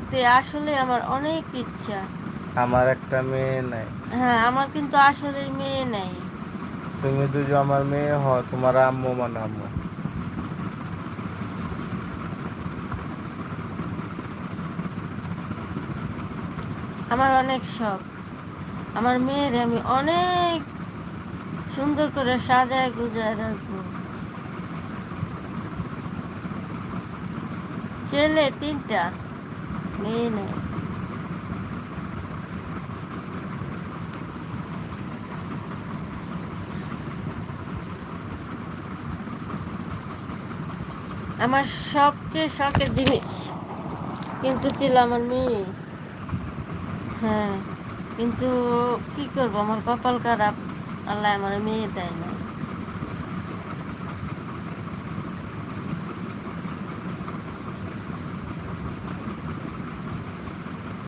দেখতে আসলে আমার অনেক ইচ্ছা। আমার একটা মেয়ে নাই। হ্যাঁ, আমার কিন্তু আসলে মেয়ে নেই। তুমি দুজন আমার মেয়ে তোমার আম্মু মানে আম্মু। আমার অনেক শখ আমার মেয়ের আমি অনেক সুন্দর করে সাজায় গুজায় রাখবো। ছেলে 3টা, মেয়ে নেই। আমার সবচেয়ে শখের জিনিস কিন্তু ছিল আমার মেয়ে। হ্যাঁ, কিন্তু কি করবো, আমার কপাল খারাপ, আল্লাহ আমার মেয়ে দেয় না।